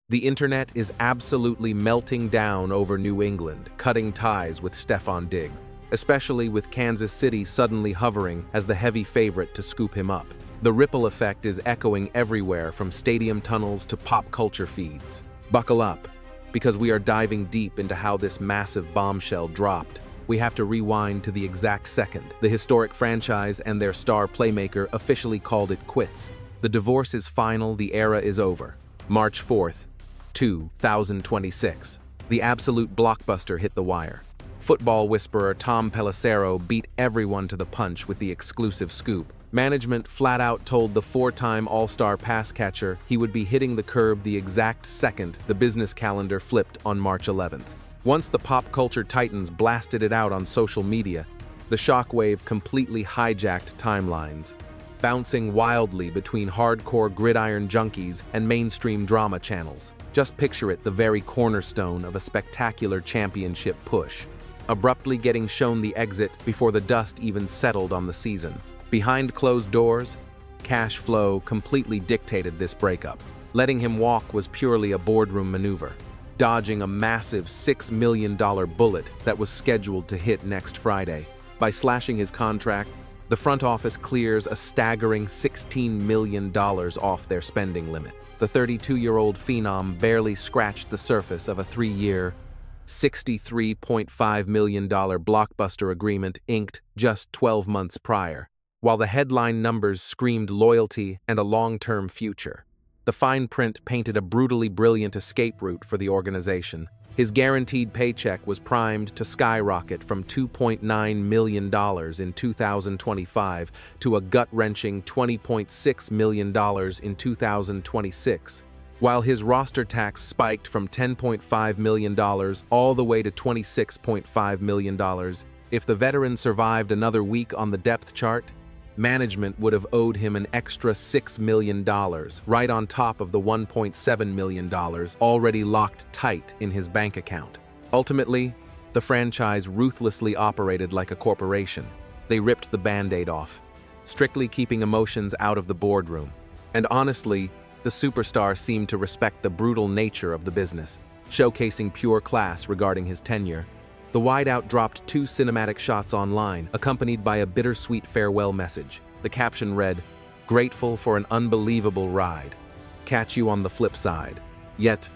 The internet is absolutely melting down over New England, cutting ties with Stefon Diggs, especially with Kansas City suddenly hovering as the heavy favorite to scoop him up. The ripple effect is echoing everywhere from stadium tunnels to pop culture feeds. Buckle up, because we are diving deep into how this massive bombshell dropped. We have to rewind to the exact second the historic franchise and their star playmaker officially called it quits. The divorce is final, the era is over. March 4th, 2026. The absolute blockbuster hit the wire. Football whisperer Tom Pelissero beat everyone to the punch with the exclusive scoop. Management flat out told the four-time All-Star pass catcher he would be hitting the curb the exact second the business calendar flipped on March 11th. Once the pop culture titans blasted it out on social media, the shockwave completely hijacked timelines, bouncing wildly between hardcore gridiron junkies and mainstream drama channels. Just picture it, the very cornerstone of a spectacular championship push, abruptly getting shown the exit before the dust even settled on the season. Behind closed doors, cash flow completely dictated this breakup. Letting him walk was purely a boardroom maneuver, dodging a massive $6 million bullet that was scheduled to hit next Friday. By slashing his contract, the front office clears a staggering $16 million off their spending limit. The 32-year-old phenom barely scratched the surface of a 3-year, $63.5 million blockbuster agreement inked just 12 months prior. While the headline numbers screamed loyalty and a long-term future, the fine print painted a brutally brilliant escape route for the organization. His guaranteed paycheck was primed to skyrocket from $2.9 million in 2025 to a gut-wrenching $20.6 million in 2026, while his roster tax spiked from $10.5 million all the way to $26.5 million. If the veteran survived another week on the depth chart, management would have owed him an extra $6 million, right on top of the $1.7 million already locked tight in his bank account. Ultimately, the franchise ruthlessly operated like a corporation. They ripped the Band-Aid off, strictly keeping emotions out of the boardroom. And honestly, the superstar seemed to respect the brutal nature of the business, showcasing pure class regarding his tenure. The wideout dropped 2 cinematic shots online, accompanied by a bittersweet farewell message. The caption read, "Grateful for an unbelievable ride. Catch you on the flip side." Yet,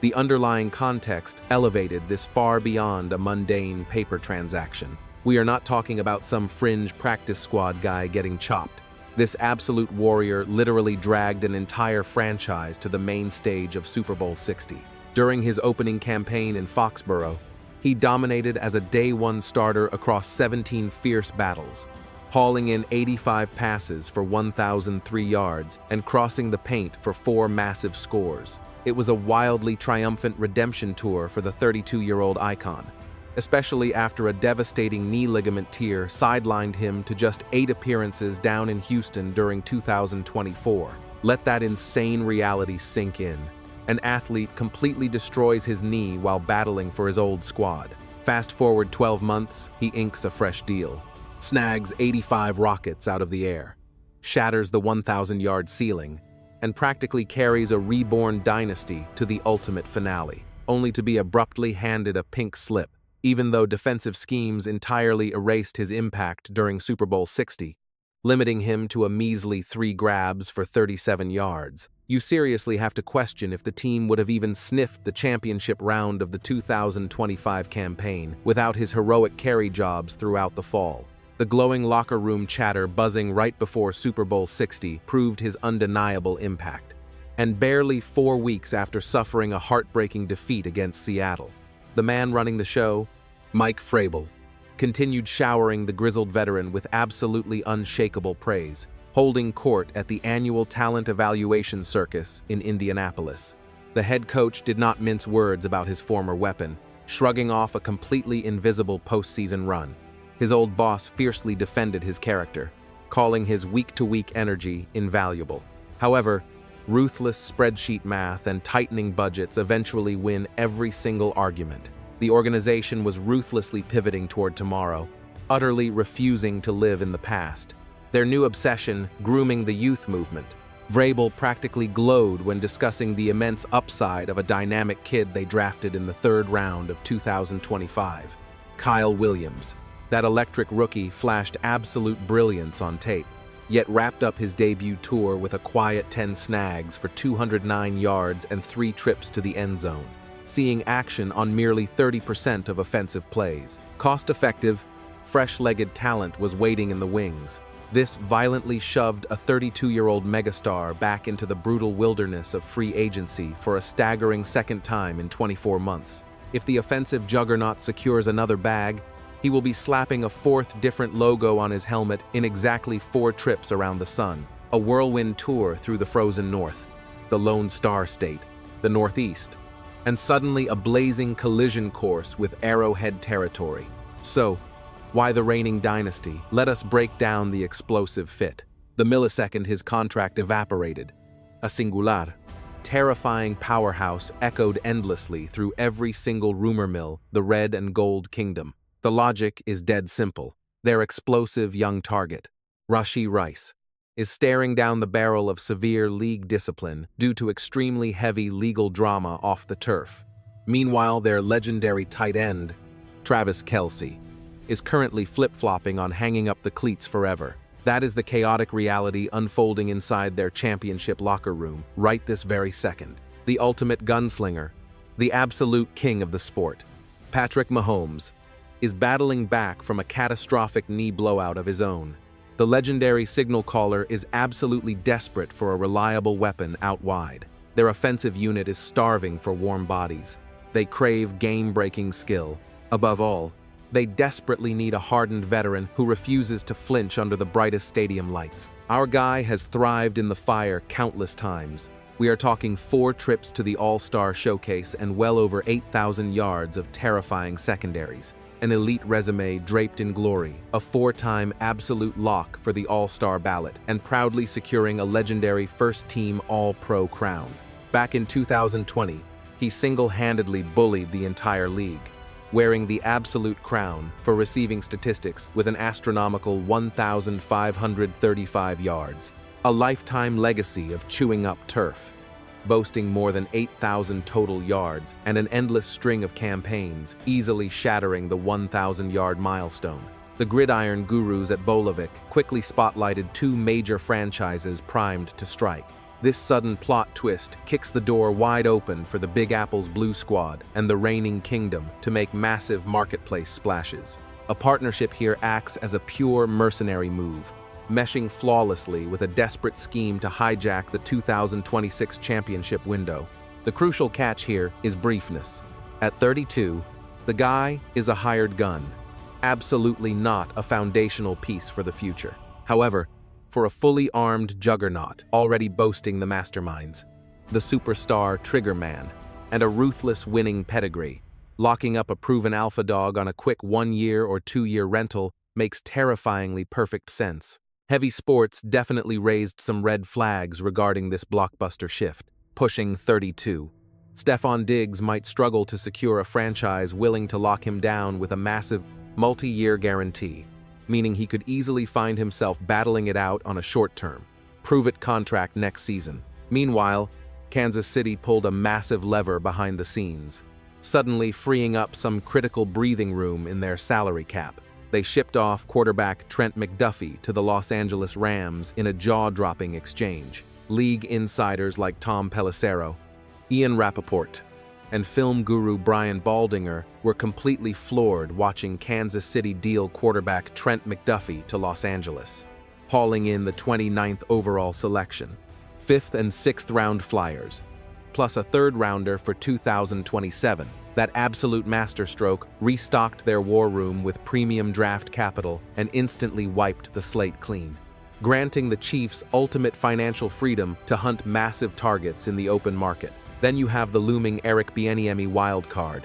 the underlying context elevated this far beyond a mundane paper transaction. We are not talking about some fringe practice squad guy getting chopped. This absolute warrior literally dragged an entire franchise to the main stage of Super Bowl 60. During his opening campaign in Foxborough, he dominated as a day-one starter across 17 fierce battles, hauling in 85 passes for 1,003 yards and crossing the paint for 4 massive scores. It was a wildly triumphant redemption tour for the 32-year-old icon, especially after a devastating knee ligament tear sidelined him to just 8 appearances down in Houston during 2024. Let that insane reality sink in. An athlete completely destroys his knee while battling for his old squad. Fast forward 12 months, he inks a fresh deal, snags 85 rockets out of the air, shatters the 1,000-yard ceiling, and practically carries a reborn dynasty to the ultimate finale, only to be abruptly handed a pink slip, even though defensive schemes entirely erased his impact during Super Bowl 60, limiting him to a measly 3 grabs for 37 yards. You seriously have to question if the team would have even sniffed the championship round of the 2025 campaign without his heroic carry jobs throughout the fall. The glowing locker room chatter buzzing right before Super Bowl 60 proved his undeniable impact. And barely 4 weeks after suffering a heartbreaking defeat against Seattle, the man running the show, Mike Vrabel, continued showering the grizzled veteran with absolutely unshakable praise, holding court at the annual talent evaluation circus in Indianapolis. The head coach did not mince words about his former weapon, shrugging off a completely invisible postseason run. His old boss fiercely defended his character, calling his week-to-week energy invaluable. However, ruthless spreadsheet math and tightening budgets eventually win every single argument. The organization was ruthlessly pivoting toward tomorrow, utterly refusing to live in the past. Their new obsession, grooming the youth movement, Vrabel practically glowed when discussing the immense upside of a dynamic kid they drafted in the third round of 2025. Kyle Williams. That electric rookie flashed absolute brilliance on tape, yet wrapped up his debut tour with a quiet 10 snags for 209 yards and 3 trips to the end zone, seeing action on merely 30% of offensive plays. Cost-effective, fresh-legged talent was waiting in the wings. This violently shoved a 32-year-old megastar back into the brutal wilderness of free agency for a staggering second time in 24 months. If the offensive juggernaut secures another bag, he will be slapping a fourth different logo on his helmet in exactly 4 trips around the sun, a whirlwind tour through the frozen north, the Lone Star State, the Northeast, and suddenly a blazing collision course with Arrowhead territory. So, why the reigning dynasty? Let us break down the explosive fit. The millisecond his contract evaporated, a singular, terrifying powerhouse echoed endlessly through every single rumor mill, the red and gold kingdom. The logic is dead simple. Their explosive young target, Rashee Rice, is staring down the barrel of severe league discipline due to extremely heavy legal drama off the turf. Meanwhile, their legendary tight end, Travis Kelce, is currently flip-flopping on hanging up the cleats forever. That is the chaotic reality unfolding inside their championship locker room right this very second. The ultimate gunslinger, the absolute king of the sport, Patrick Mahomes, is battling back from a catastrophic knee blowout of his own. The legendary signal caller is absolutely desperate for a reliable weapon out wide. Their offensive unit is starving for warm bodies. They crave game-breaking skill. Above all, they desperately need a hardened veteran who refuses to flinch under the brightest stadium lights. Our guy has thrived in the fire countless times. We are talking 4 trips to the All-Star Showcase and well over 8,000 yards of terrifying secondaries. An elite resume draped in glory, a 4-time absolute lock for the All-Star ballot, and proudly securing a legendary first-team All-Pro crown. Back in 2020, he single-handedly bullied the entire league, wearing the absolute crown for receiving statistics with an astronomical 1,535 yards, a lifetime legacy of chewing up turf, boasting more than 8,000 total yards and an endless string of campaigns, easily shattering the 1,000-yard milestone. The gridiron gurus at Bolivic quickly spotlighted 2 major franchises primed to strike. This sudden plot twist kicks the door wide open for the Big Apple's Blue Squad and the reigning kingdom to make massive marketplace splashes. A partnership here acts as a pure mercenary move, meshing flawlessly with a desperate scheme to hijack the 2026 championship window. The crucial catch here is briefness. At 32, the guy is a hired gun, absolutely not a foundational piece for the future. However, for a fully armed juggernaut already boasting the masterminds, the superstar trigger man, and a ruthless winning pedigree, locking up a proven alpha dog on a quick 1-year or 2-year rental makes terrifyingly perfect sense. Heavy Sports definitely raised some red flags regarding this blockbuster shift. Pushing 32, Stefon Diggs might struggle to secure a franchise willing to lock him down with a massive multi-year guarantee, meaning he could easily find himself battling it out on a short-term, prove-it contract next season. Meanwhile, Kansas City pulled a massive lever behind the scenes, suddenly freeing up some critical breathing room in their salary cap. They shipped off quarterback Trent McDuffie to the Los Angeles Rams in a jaw-dropping exchange. League insiders like Tom Pelissero, Ian Rapoport, and film guru Brian Baldinger were completely floored watching Kansas City deal quarterback Trent McDuffie to Los Angeles, hauling in the 29th overall selection, 5th and 6th round flyers, plus a 3rd rounder for 2027. That absolute masterstroke restocked their war room with premium draft capital and instantly wiped the slate clean, granting the Chiefs ultimate financial freedom to hunt massive targets in the open market. Then you have the looming Eric Bieniemy wildcard,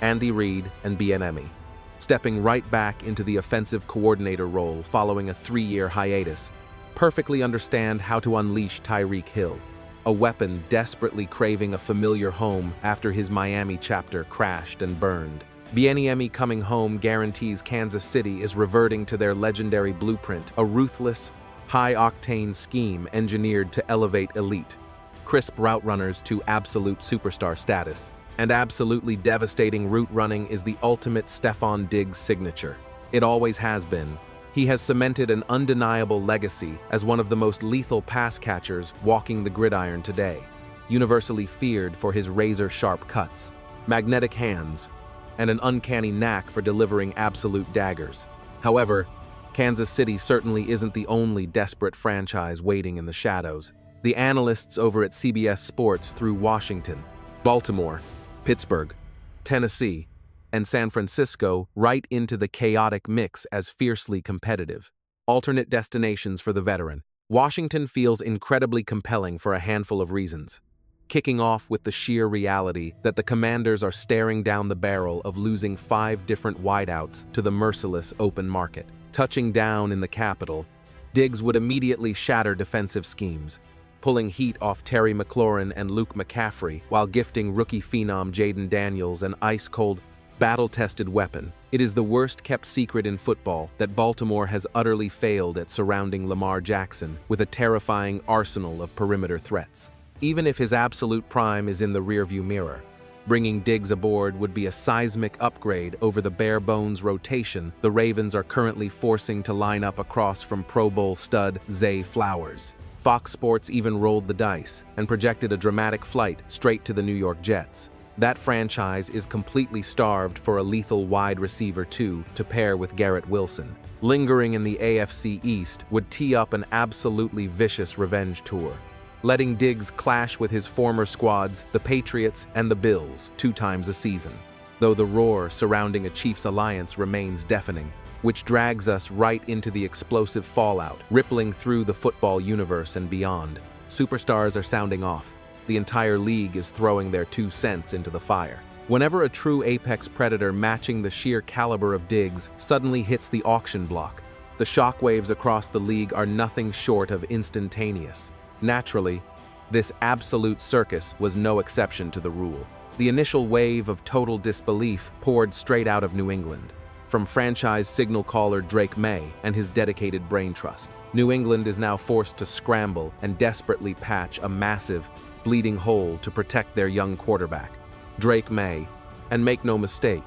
Andy Reid and Bieniemy, stepping right back into the offensive coordinator role following a 3-year hiatus, perfectly understand how to unleash Tyreek Hill, a weapon desperately craving a familiar home after his Miami chapter crashed and burned. Bieniemy coming home guarantees Kansas City is reverting to their legendary blueprint, a ruthless, high-octane scheme engineered to elevate elite, crisp route runners to absolute superstar status. And absolutely devastating route running is the ultimate Stefon Diggs signature. It always has been. He has cemented an undeniable legacy as one of the most lethal pass catchers walking the gridiron today, universally feared for his razor-sharp cuts, magnetic hands, and an uncanny knack for delivering absolute daggers. However, Kansas City certainly isn't the only desperate franchise waiting in the shadows. The analysts over at CBS Sports threw Washington, Baltimore, Pittsburgh, Tennessee, and San Francisco right into the chaotic mix as fiercely competitive. Alternate destinations for the veteran. Washington feels incredibly compelling for a handful of reasons. Kicking off with the sheer reality that the Commanders are staring down the barrel of losing 5 different wideouts to the merciless open market. Touching down in the capital, Diggs would immediately shatter defensive schemes, pulling heat off Terry McLaurin and Luke McCaffrey while gifting rookie phenom Jayden Daniels an ice-cold, battle-tested weapon. It is the worst-kept secret in football that Baltimore has utterly failed at surrounding Lamar Jackson with a terrifying arsenal of perimeter threats. Even if his absolute prime is in the rearview mirror, bringing Diggs aboard would be a seismic upgrade over the bare-bones rotation the Ravens are currently forcing to line up across from Pro Bowl stud Zay Flowers. Fox Sports even rolled the dice and projected a dramatic flight straight to the New York Jets. That franchise is completely starved for a lethal wide receiver too to pair with Garrett Wilson. Lingering in the AFC East would tee up an absolutely vicious revenge tour, letting Diggs clash with his former squads, the Patriots and the Bills, 2 times a season. Though the roar surrounding a Chiefs alliance remains deafening, which drags us right into the explosive fallout, rippling through the football universe and beyond. Superstars are sounding off. The entire league is throwing their 2 cents into the fire. Whenever a true apex predator matching the sheer caliber of Diggs suddenly hits the auction block, the shockwaves across the league are nothing short of instantaneous. Naturally, this absolute circus was no exception to the rule. The initial wave of total disbelief poured straight out of New England, from franchise signal caller Drake Maye and his dedicated brain trust. New England is now forced to scramble and desperately patch a massive, bleeding hole to protect their young quarterback, Drake Maye. And make no mistake,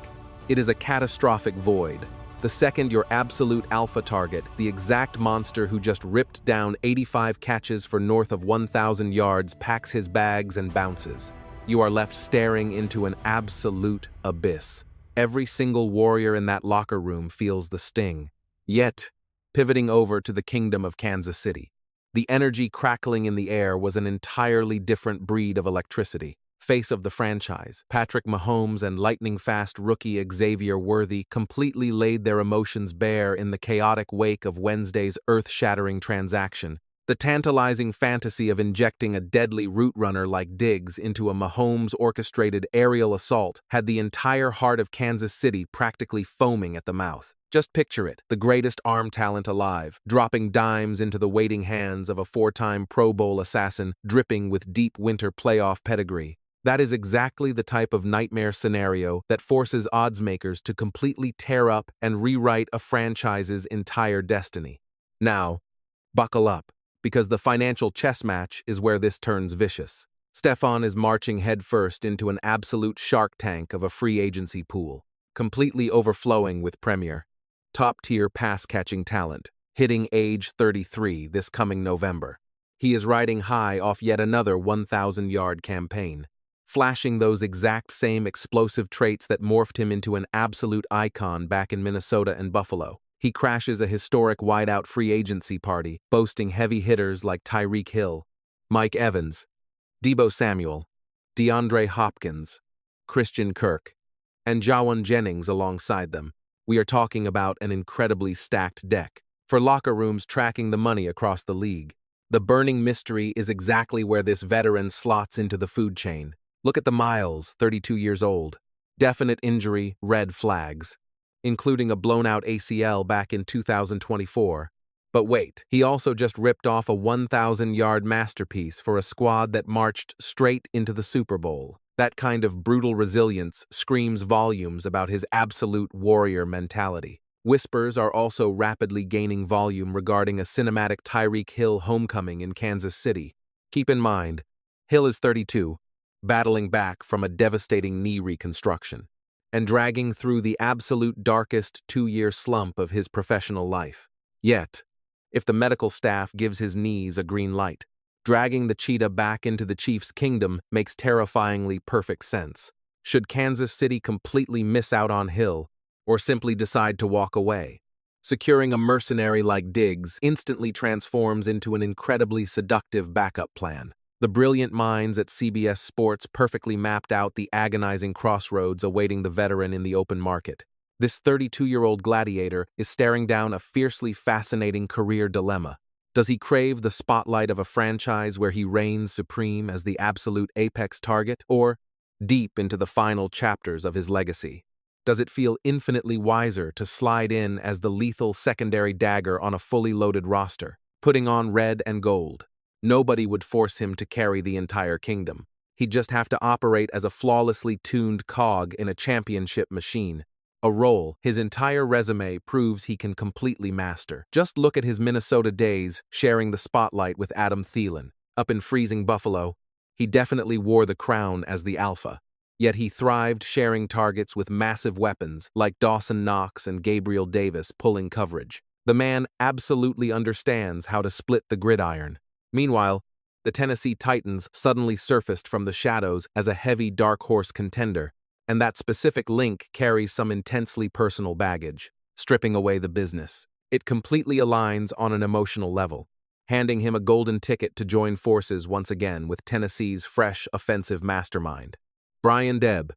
it is a catastrophic void. The second your absolute alpha target, the exact monster who just ripped down 85 catches for north of 1,000 yards, packs his bags and bounces, you are left staring into an absolute abyss. Every single warrior in that locker room feels the sting. Yet, pivoting over to the kingdom of Kansas City, the energy crackling in the air was an entirely different breed of electricity. Face of the franchise, Patrick Mahomes and lightning-fast rookie Xavier Worthy completely laid their emotions bare in the chaotic wake of Wednesday's earth-shattering transaction. The tantalizing fantasy of injecting a deadly route runner like Diggs into a Mahomes-orchestrated aerial assault had the entire heart of Kansas City practically foaming at the mouth. Just picture it, the greatest arm talent alive, dropping dimes into the waiting hands of a 4-time Pro Bowl assassin dripping with deep winter playoff pedigree. That is exactly the type of nightmare scenario that forces odds makers to completely tear up and rewrite a franchise's entire destiny. Now, buckle up, because the financial chess match is where this turns vicious. Stefon is marching headfirst into an absolute shark tank of a free agency pool, completely overflowing with premier, top-tier pass-catching talent, hitting age 33 this coming November. He is riding high off yet another 1,000-yard campaign, flashing those exact same explosive traits that morphed him into an absolute icon back in Minnesota and Buffalo. He crashes a historic wideout free agency party, boasting heavy hitters like Tyreek Hill, Mike Evans, Deebo Samuel, DeAndre Hopkins, Christian Kirk, and Jauan Jennings alongside them. We are talking about an incredibly stacked deck for locker rooms tracking the money across the league. The burning mystery is exactly where this veteran slots into the food chain. Look at the Miles, 32 years old. Definite injury, red flags, including a blown-out ACL back in 2024. But wait, he also just ripped off a 1,000-yard masterpiece for a squad that marched straight into the Super Bowl. That kind of brutal resilience screams volumes about his absolute warrior mentality. Whispers are also rapidly gaining volume regarding a cinematic Tyreek Hill homecoming in Kansas City. Keep in mind, Hill is 32, battling back from a devastating knee reconstruction, and dragging through the absolute darkest 2-year slump of his professional life. Yet, if the medical staff gives his knees a green light, dragging the cheetah back into the Chiefs' kingdom makes terrifyingly perfect sense. Should Kansas City completely miss out on Hill, or simply decide to walk away? Securing a mercenary like Diggs instantly transforms into an incredibly seductive backup plan. The brilliant minds at CBS Sports perfectly mapped out the agonizing crossroads awaiting the veteran in the open market. This 32-year-old gladiator is staring down a fiercely fascinating career dilemma. Does he crave the spotlight of a franchise where he reigns supreme as the absolute apex target, or deep into the final chapters of his legacy? Does it feel infinitely wiser to slide in as the lethal secondary dagger on a fully loaded roster, putting on red and gold? Nobody would force him to carry the entire kingdom. He'd just have to operate as a flawlessly tuned cog in a championship machine, a role his entire resume proves he can completely master. Just look at his Minnesota days sharing the spotlight with Adam Thielen. Up in freezing Buffalo, he definitely wore the crown as the alpha. Yet he thrived sharing targets with massive weapons like Dawson Knox and Gabriel Davis pulling coverage. The man absolutely understands how to split the gridiron. Meanwhile, the Tennessee Titans suddenly surfaced from the shadows as a heavy dark horse contender, and that specific link carries some intensely personal baggage, stripping away the business. It completely aligns on an emotional level, handing him a golden ticket to join forces once again with Tennessee's fresh offensive mastermind, Brian Daboll,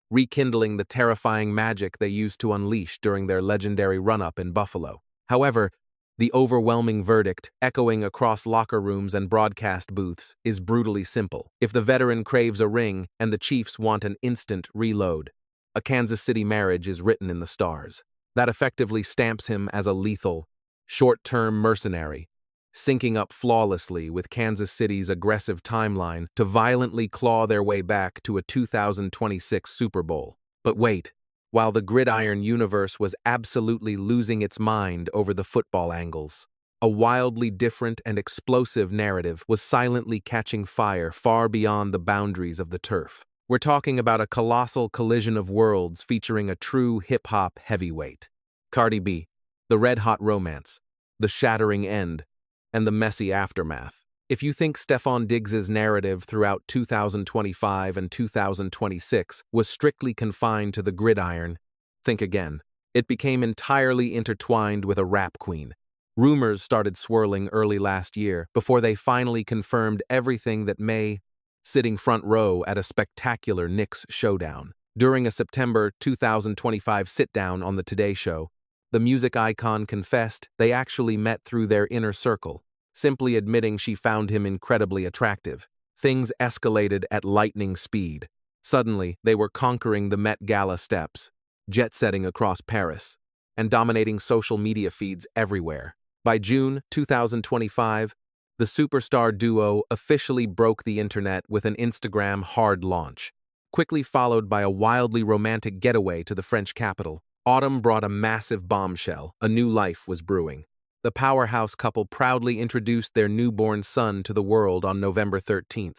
rekindling the terrifying magic they used to unleash during their legendary run-up in Buffalo. However, the overwhelming verdict, echoing across locker rooms and broadcast booths, is brutally simple. If the veteran craves a ring and the Chiefs want an instant reload, a Kansas City marriage is written in the stars. That effectively stamps him as a lethal, short-term mercenary, syncing up flawlessly with Kansas City's aggressive timeline to violently claw their way back to a 2026 Super Bowl. But wait. While the gridiron universe was absolutely losing its mind over the football angles, a wildly different and explosive narrative was silently catching fire far beyond the boundaries of the turf. We're talking about a colossal collision of worlds featuring a true hip-hop heavyweight. Cardi B, the red-hot romance, the shattering end, and the messy aftermath. If you think Stefon Diggs' narrative throughout 2025 and 2026 was strictly confined to the gridiron, think again. It became entirely intertwined with a rap queen. Rumors started swirling early last year before they finally confirmed everything that Maye, sitting front row at a spectacular Knicks showdown. During a September 2025 sit-down on the Today Show, the music icon confessed they actually met through their inner circle, simply admitting she found him incredibly attractive. Things escalated at lightning speed. Suddenly, they were conquering the Met Gala steps, jet-setting across Paris, and dominating social media feeds everywhere. By June 2025, the superstar duo officially broke the internet with an Instagram hard launch, quickly followed by a wildly romantic getaway to the French capital. Autumn brought a massive bombshell. A new life was brewing. The powerhouse couple proudly introduced their newborn son to the world on November 13,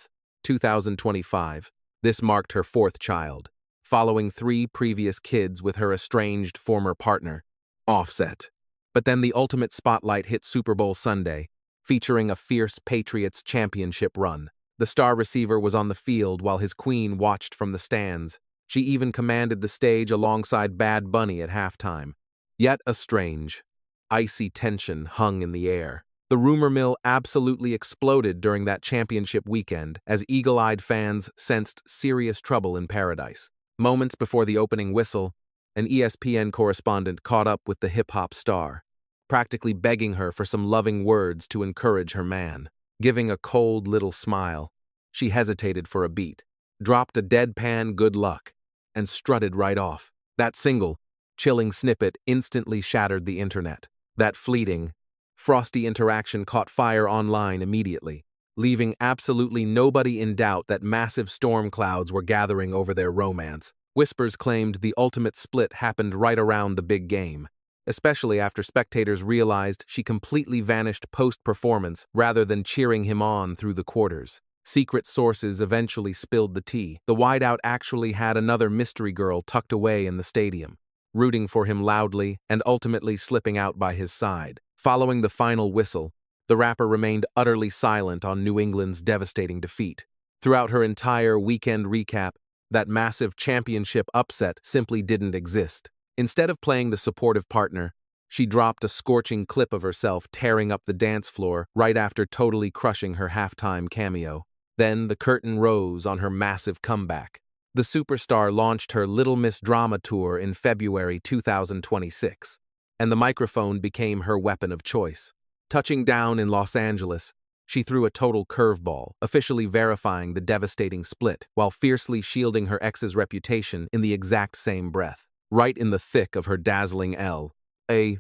2025. This marked her 4th child, following 3 previous kids with her estranged former partner, Offset. But then the ultimate spotlight hit Super Bowl Sunday, featuring a fierce Patriots championship run. The star receiver was on the field while his queen watched from the stands. She even commanded the stage alongside Bad Bunny at halftime. Yet a strange, icy tension hung in the air. The rumor mill absolutely exploded during that championship weekend as eagle-eyed fans sensed serious trouble in paradise. Moments before the opening whistle, an ESPN correspondent caught up with the hip-hop star, practically begging her for some loving words to encourage her man. Giving a cold little smile, she hesitated for a beat, dropped a deadpan good luck, and strutted right off. That single, chilling snippet instantly shattered the internet. That fleeting, frosty interaction caught fire online immediately, leaving absolutely nobody in doubt that massive storm clouds were gathering over their romance. Whispers claimed the ultimate split happened right around the big game, especially after spectators realized she completely vanished post-performance rather than cheering him on through the quarters. Secret sources eventually spilled the tea. The wideout actually had another mystery girl tucked away in the stadium, rooting for him loudly and ultimately slipping out by his side. Following the final whistle, the rapper remained utterly silent on New England's devastating defeat. Throughout her entire weekend recap, that massive championship upset simply didn't exist. Instead of playing the supportive partner, she dropped a scorching clip of herself tearing up the dance floor right after totally crushing her halftime cameo. Then the curtain rose on her massive comeback. The superstar launched her Little Miss Drama tour in February 2026, and the microphone became her weapon of choice. Touching down in Los Angeles, she threw a total curveball, officially verifying the devastating split, while fiercely shielding her ex's reputation in the exact same breath. Right in the thick of her dazzling L.A.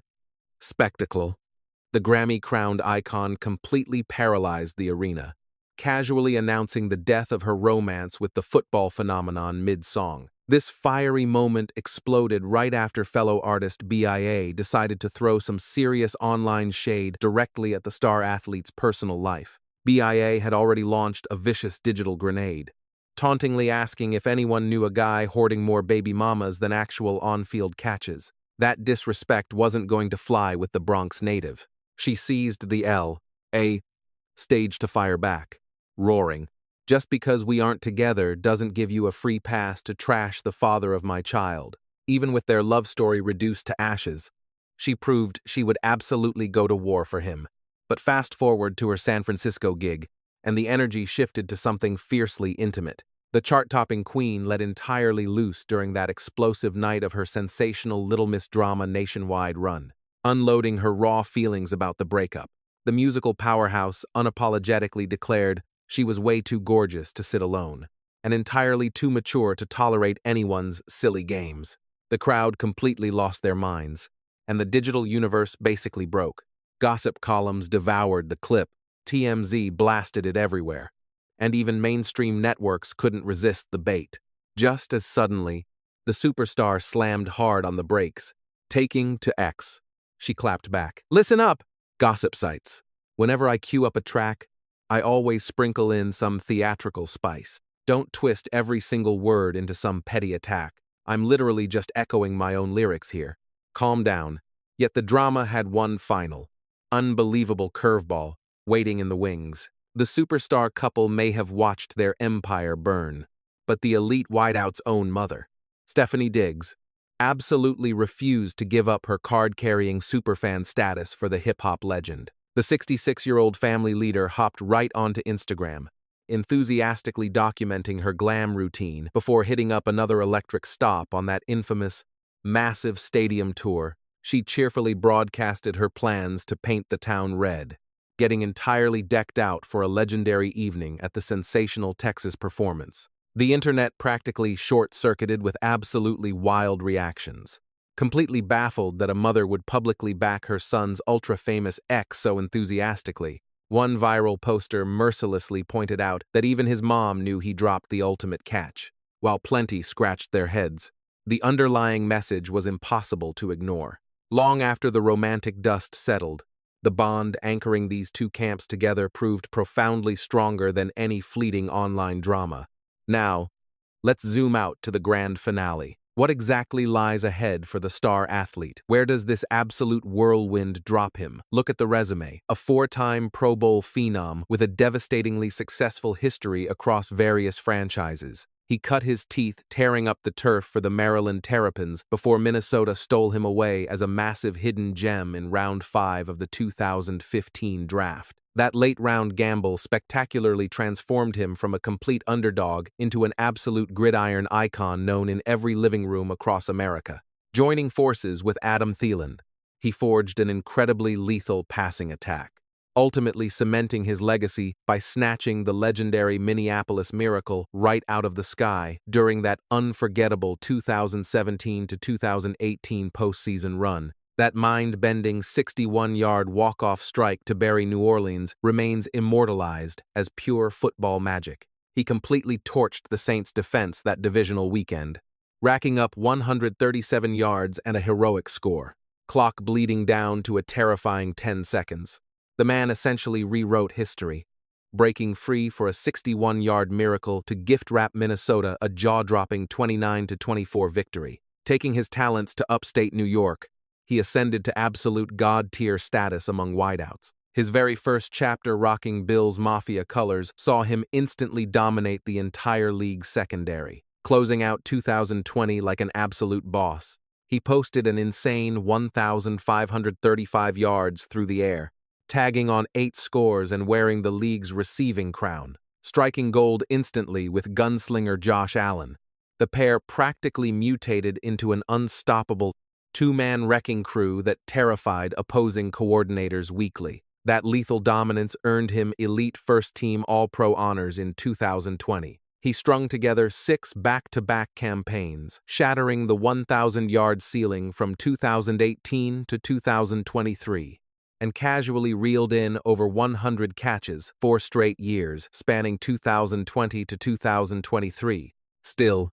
spectacle, the Grammy-crowned icon completely paralyzed the arena, casually announcing the death of her romance with the football phenomenon mid-song. This fiery moment exploded right after fellow artist BIA decided to throw some serious online shade directly at the star athlete's personal life. BIA had already launched a vicious digital grenade, tauntingly asking if anyone knew a guy hoarding more baby mamas than actual on-field catches. That disrespect wasn't going to fly with the Bronx native. She seized the L.A. stage to fire back, roaring, "Just because we aren't together doesn't give you a free pass to trash the father of my child." Even with their love story reduced to ashes, she proved she would absolutely go to war for him. But fast forward to her San Francisco gig, and the energy shifted to something fiercely intimate. The chart-topping queen let entirely loose during that explosive night of her sensational Little Miss Drama nationwide run, unloading her raw feelings about the breakup. The musical powerhouse unapologetically declared she was way too gorgeous to sit alone, and entirely too mature to tolerate anyone's silly games. The crowd completely lost their minds, and the digital universe basically broke. Gossip columns devoured the clip, TMZ blasted it everywhere, and even mainstream networks couldn't resist the bait. Just as suddenly, the superstar slammed hard on the brakes, taking to X. She clapped back. "Listen up, gossip sites. Whenever I cue up a track, I always sprinkle in some theatrical spice. Don't twist every single word into some petty attack. I'm literally just echoing my own lyrics here. Calm down." Yet the drama had one final, unbelievable curveball waiting in the wings. The superstar couple may have watched their empire burn, but the elite wideout's own mother, Stefon Diggs, absolutely refused to give up her card-carrying superfan status for the hip-hop legend. The 66-year-old family leader hopped right onto Instagram, enthusiastically documenting her glam routine before hitting up another electric stop on that infamous, massive stadium tour. She cheerfully broadcasted her plans to paint the town red, getting entirely decked out for a legendary evening at the sensational Texas performance. The internet practically short-circuited with absolutely wild reactions. Completely baffled that a mother would publicly back her son's ultra-famous ex so enthusiastically, one viral poster mercilessly pointed out that even his mom knew he dropped the ultimate catch, while plenty scratched their heads. The underlying message was impossible to ignore. Long after the romantic dust settled, the bond anchoring these two camps together proved profoundly stronger than any fleeting online drama. Now, let's zoom out to the grand finale. What exactly lies ahead for the star athlete? Where does this absolute whirlwind drop him? Look at the resume. A four-time Pro Bowl phenom with a devastatingly successful history across various franchises. He cut his teeth tearing up the turf for the Maryland Terrapins before Minnesota stole him away as a massive hidden gem in round 5 of the 2015 draft. That late-round gamble spectacularly transformed him from a complete underdog into an absolute gridiron icon known in every living room across America. Joining forces with Adam Thielen, he forged an incredibly lethal passing attack, ultimately cementing his legacy by snatching the legendary Minneapolis Miracle right out of the sky during that unforgettable 2017 to 2018 postseason run. That mind-bending 61-yard walk-off strike to bury New Orleans remains immortalized as pure football magic. He completely torched the Saints' defense that divisional weekend, racking up 137 yards and a heroic score. clock bleeding down to a terrifying 10 seconds. The man essentially rewrote history, breaking free for a 61-yard miracle to gift-wrap Minnesota a jaw-dropping 29-24 victory. Taking his talents to upstate New York, he ascended to absolute god-tier status among wideouts. His very first chapter rocking Bills Mafia colors saw him instantly dominate the entire league's secondary, closing out 2020 like an absolute boss. He posted an insane 1,535 yards through the air, tagging on 8 scores and wearing the league's receiving crown, striking gold instantly with gunslinger Josh Allen. The pair practically mutated into an unstoppable two-man wrecking crew that terrified opposing coordinators weekly. That lethal dominance earned him elite first-team All-Pro honors in 2020. He strung together 6 back-to-back campaigns, shattering the 1,000-yard ceiling from 2018 to 2023, and casually reeled in over 100 catches 4 straight years, spanning 2020 to 2023. Still,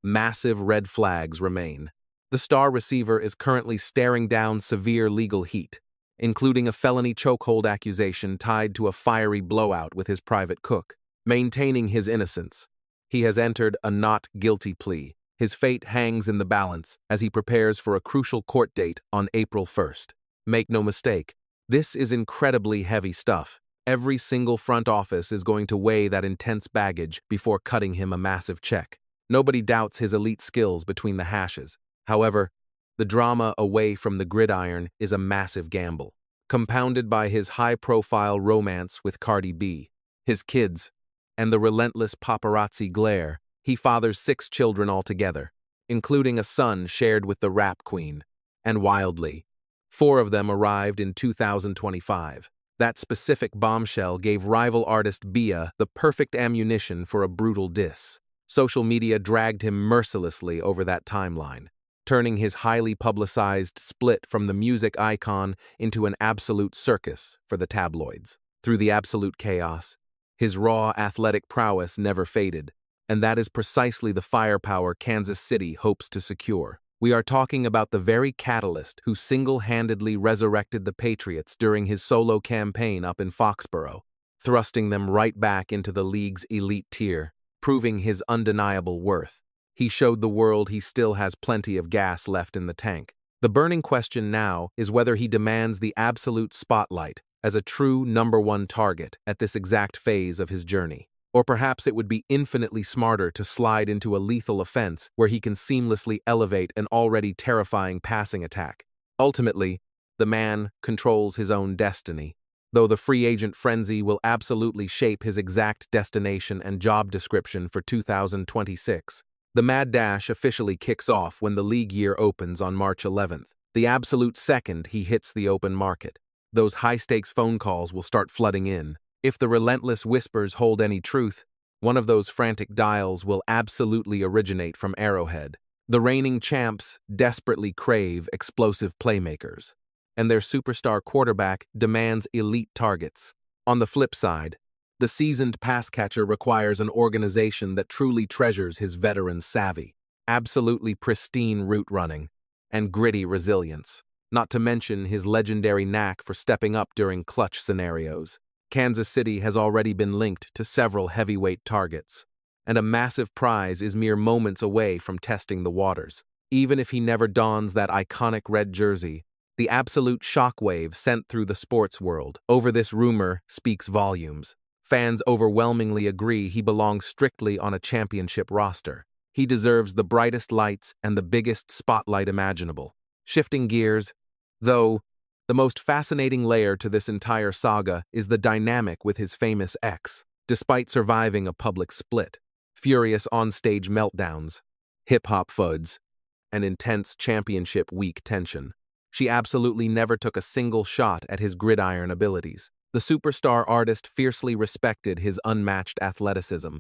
massive red flags remain. The star receiver is currently staring down severe legal heat, including a felony chokehold accusation tied to a fiery blowout with his private cook. Maintaining his innocence, he has entered a not guilty plea. His fate hangs in the balance as he prepares for a crucial court date on April 1st. Make no mistake, this is incredibly heavy stuff. Every single front office is going to weigh that intense baggage before cutting him a massive check. Nobody doubts his elite skills between the hashes. However, the drama away from the gridiron is a massive gamble, compounded by his high-profile romance with Cardi B, his kids, and the relentless paparazzi glare. He fathers 6 children altogether, including a son shared with the rap queen. And wildly, 4 of them arrived in 2025. That specific bombshell gave rival artist Bia the perfect ammunition for a brutal diss. Social media dragged him mercilessly over that timeline, turning his highly publicized split from the music icon into an absolute circus for the tabloids. Through the absolute chaos, his raw athletic prowess never faded, and that is precisely the firepower Kansas City hopes to secure. We are talking about the very catalyst who single-handedly resurrected the Patriots during his solo campaign up in Foxborough, thrusting them right back into the league's elite tier, proving his undeniable worth. He showed the world he still has plenty of gas left in the tank. The burning question now is whether he demands the absolute spotlight as a true number 1 target at this exact phase of his journey. Or perhaps it would be infinitely smarter to slide into a lethal offense where he can seamlessly elevate an already terrifying passing attack. Ultimately, the man controls his own destiny, though the free agent frenzy will absolutely shape his exact destination and job description for 2026. The mad dash officially kicks off when the league year opens on March 11th, the absolute second he hits the open market. Those high-stakes phone calls will start flooding in. If the relentless whispers hold any truth, one of those frantic dials will absolutely originate from Arrowhead. The reigning champs desperately crave explosive playmakers, and their superstar quarterback demands elite targets. On the flip side, the seasoned pass catcher requires an organization that truly treasures his veteran savvy, absolutely pristine route running, and gritty resilience, not to mention his legendary knack for stepping up during clutch scenarios. Kansas City has already been linked to several heavyweight targets, and a massive prize is mere moments away from testing the waters. Even if he never dons that iconic red jersey, the absolute shockwave sent through the sports world over this rumor speaks volumes. Fans overwhelmingly agree he belongs strictly on a championship roster. He deserves the brightest lights and the biggest spotlight imaginable. Shifting gears, though, the most fascinating layer to this entire saga is the dynamic with his famous ex. Despite surviving a public split, furious on-stage meltdowns, hip-hop fuds, and intense championship week tension, she absolutely never took a single shot at his gridiron abilities. The superstar artist fiercely respected his unmatched athleticism,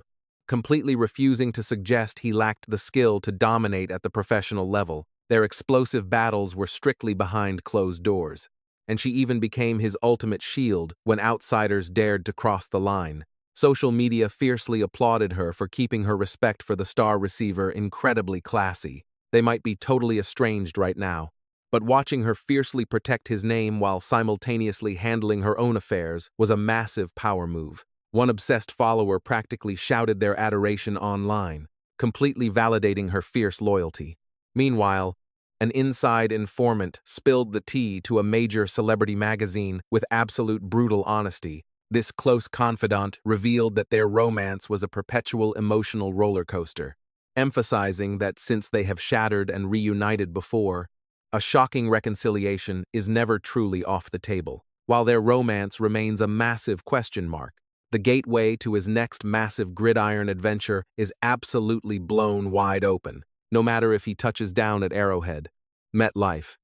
completely refusing to suggest he lacked the skill to dominate at the professional level. Their explosive battles were strictly behind closed doors, and she even became his ultimate shield when outsiders dared to cross the line. Social media fiercely applauded her for keeping her respect for the star receiver incredibly classy. They might be totally estranged right now, but watching her fiercely protect his name while simultaneously handling her own affairs was a massive power move. One obsessed follower practically shouted their adoration online, completely validating her fierce loyalty. Meanwhile, an inside informant spilled the tea to a major celebrity magazine with absolute brutal honesty. This close confidant revealed that their romance was a perpetual emotional roller coaster, emphasizing that since they have shattered and reunited before, a shocking reconciliation is never truly off the table. While their romance remains a massive question mark, the gateway to his next massive gridiron adventure is absolutely blown wide open, no matter if he touches down at Arrowhead, MetLife,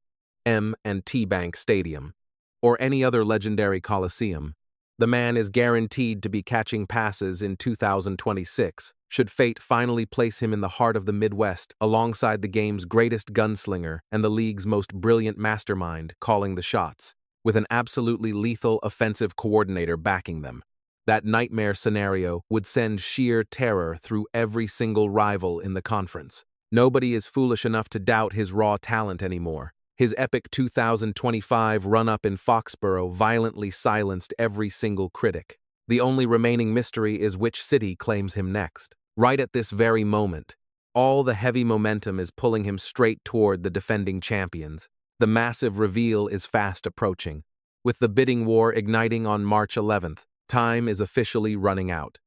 M&T Bank Stadium, or any other legendary coliseum. The man is guaranteed to be catching passes in 2026, should fate finally place him in the heart of the Midwest alongside the game's greatest gunslinger and the league's most brilliant mastermind calling the shots, with an absolutely lethal offensive coordinator backing them. That nightmare scenario would send sheer terror through every single rival in the conference. Nobody is foolish enough to doubt his raw talent anymore. His epic 2025 run-up in Foxborough violently silenced every single critic. The only remaining mystery is which city claims him next. Right at this very moment, all the heavy momentum is pulling him straight toward the defending champions. The massive reveal is fast approaching. With the bidding war igniting on March 11th, time is officially running out.